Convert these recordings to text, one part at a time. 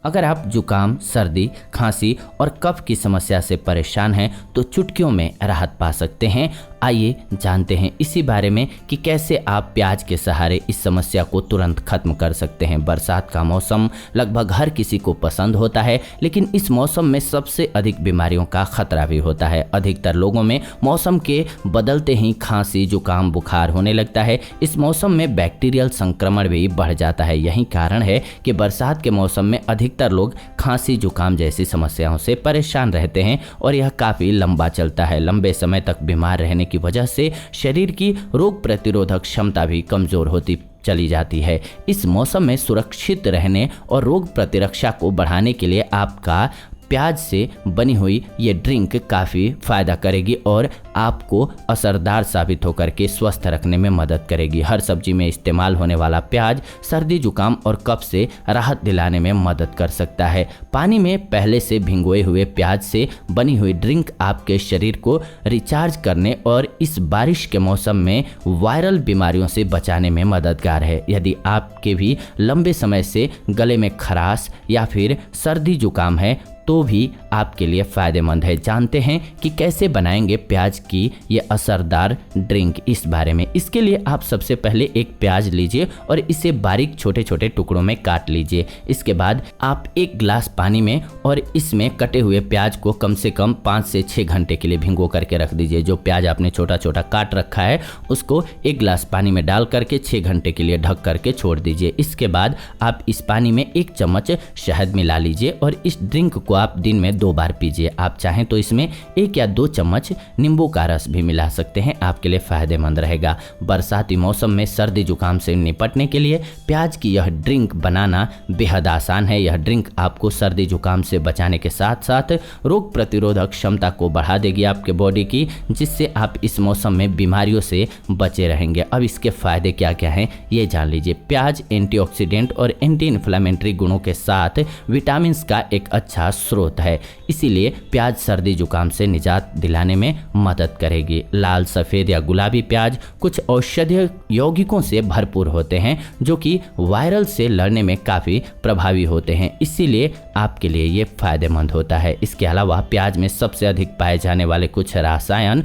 अगर आप जुकाम, सर्दी, खांसी और कफ की समस्या से परेशान हैं तो चुटकियों में राहत पा सकते हैं। आइए जानते हैं इसी बारे में कि कैसे आप प्याज के सहारे इस समस्या को तुरंत खत्म कर सकते हैं। बरसात का मौसम लगभग हर किसी को पसंद होता है, लेकिन इस मौसम में सबसे अधिक बीमारियों का खतरा भी होता है। अधिकतर लोगों में मौसम के बदलते ही खांसी, जुकाम, बुखार होने लगता है। इस मौसम में बैक्टीरियल संक्रमण भी बढ़ जाता है। यही कारण है कि बरसात के मौसम में अधिकतर लोग खांसी, जुकाम जैसी समस्याओं से परेशान रहते हैं और यह काफ़ी लंबा चलता है। लंबे समय तक बीमार रहने की वजह से शरीर की रोग प्रतिरोधक क्षमता भी कमज़ोर होती चली जाती है। इस मौसम में सुरक्षित रहने और रोग प्रतिरक्षा को बढ़ाने के लिए आपका प्याज से बनी हुई ये ड्रिंक काफ़ी फ़ायदा करेगी और आपको असरदार साबित होकर के स्वस्थ रखने में मदद करेगी। हर सब्जी में इस्तेमाल होने वाला प्याज सर्दी, जुकाम और कफ से राहत दिलाने में मदद कर सकता है। पानी में पहले से भिगोए हुए प्याज से बनी हुई ड्रिंक आपके शरीर को रिचार्ज करने और इस बारिश के मौसम में वायरल बीमारियों से बचाने में मददगार है। यदि आपके भी लंबे समय से गले में खराश या फिर सर्दी, जुकाम है तो भी आपके लिए फ़ायदेमंद है। जानते हैं कि कैसे बनाएंगे प्याज की ये असरदार ड्रिंक। इस बारे में इसके लिए आप सबसे पहले एक प्याज लीजिए और इसे बारीक छोटे छोटे टुकड़ों में काट लीजिए। इसके बाद आप एक गिलास पानी में और इसमें कटे हुए प्याज को कम से कम 5 से 6 घंटे के लिए भिगो करके रख दीजिए। जो प्याज आपने छोटा छोटा काट रखा है उसको एक गिलास पानी में डाल करके 6 घंटे के लिए ढक करके छोड़ दीजिए। इसके बाद आप इस पानी में 1 चम्मच शहद मिला लीजिए और इस ड्रिंक को आप दिन में 2 बार पीजिए। आप चाहें तो इसमें 1 या 2 चम्मच नींबू का रस भी मिला सकते हैं, आपके लिए फायदेमंद रहेगा। बरसाती मौसम में सर्दी, जुकाम से निपटने के लिए प्याज की यह ड्रिंक बनाना बेहद आसान है। यह ड्रिंक आपको सर्दी, जुकाम से बचाने के साथ साथ रोग प्रतिरोधक क्षमता को बढ़ा देगी आपके बॉडी की, जिससे आप इस मौसम में बीमारियों से बचे रहेंगे। अब इसके फायदे क्या क्या हैं ये जान लीजिए। प्याज एंटीऑक्सीडेंट और एंटी इन्फ्लेमेटरी गुणों के साथ विटामिन का एक अच्छा स्रोत है, इसीलिए प्याज सर्दी, जुकाम से निजात दिलाने में मदद करेगी। लाल, सफ़ेद या गुलाबी प्याज कुछ औषधीय यौगिकों से भरपूर होते हैं जो कि वायरल से लड़ने में काफ़ी प्रभावी होते हैं, इसीलिए आपके लिए ये फायदेमंद होता है। इसके अलावा प्याज में सबसे अधिक पाए जाने वाले कुछ रसायन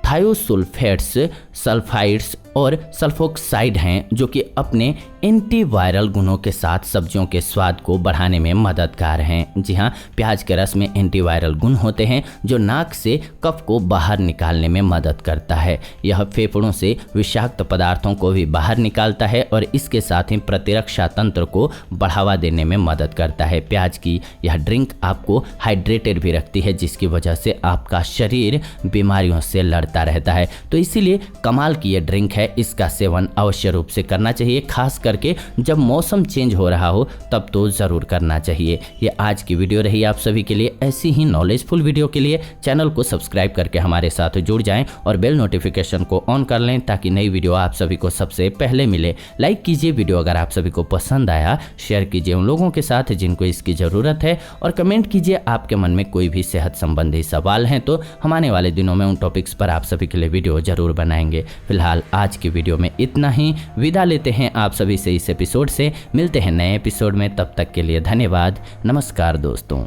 थायोसुल्फेट्स, सल्फाइड्स और सल्फोक्साइड हैं जो कि अपने एंटीवायरल गुणों के साथ सब्जियों के स्वाद को बढ़ाने में मददगार हैं। जी हाँ, प्याज के रस में एंटीवायरल गुण होते हैं जो नाक से कफ को बाहर निकालने में मदद करता है। यह फेफड़ों से विषाक्त पदार्थों को भी बाहर निकालता है और इसके साथ ही प्रतिरक्षा तंत्र को बढ़ावा देने में मदद करता है। प्याज की यह ड्रिंक आपको हाइड्रेटेड भी रखती है, जिसकी वजह से आपका शरीर बीमारियों से लड़ता रहता है। तो इसीलिए कमाल की यह ड्रिंक है, इसका सेवन अवश्य रूप से करना चाहिए। खास करके जब मौसम चेंज हो रहा हो तब तो ज़रूर करना चाहिए। ये आज की वीडियो रही आप सभी के लिए। ऐसी ही नॉलेजफुल वीडियो के लिए चैनल को सब्सक्राइब करके हमारे साथ जुड़ जाएं और बेल नोटिफिकेशन को ऑन कर लें ताकि नई वीडियो आप सभी को सबसे पहले मिले। लाइक कीजिए वीडियो अगर आप सभी को पसंद आया, शेयर कीजिए उन लोगों के साथ जिनको इसकी ज़रूरत है और कमेंट कीजिए आपके मन में कोई भी सेहत संबंधी सवाल हैं तो हम आने वाले दिनों में उन टॉपिक्स पर आप सभी के लिए वीडियो जरूर बनाएंगे। फिलहाल आज की वीडियो में इतना ही। विदा लेते हैं आप सभी से इस एपिसोड से। मिलते हैं नए एपिसोड में, तब तक के लिए धन्यवाद। नमस्कार दोस्तों।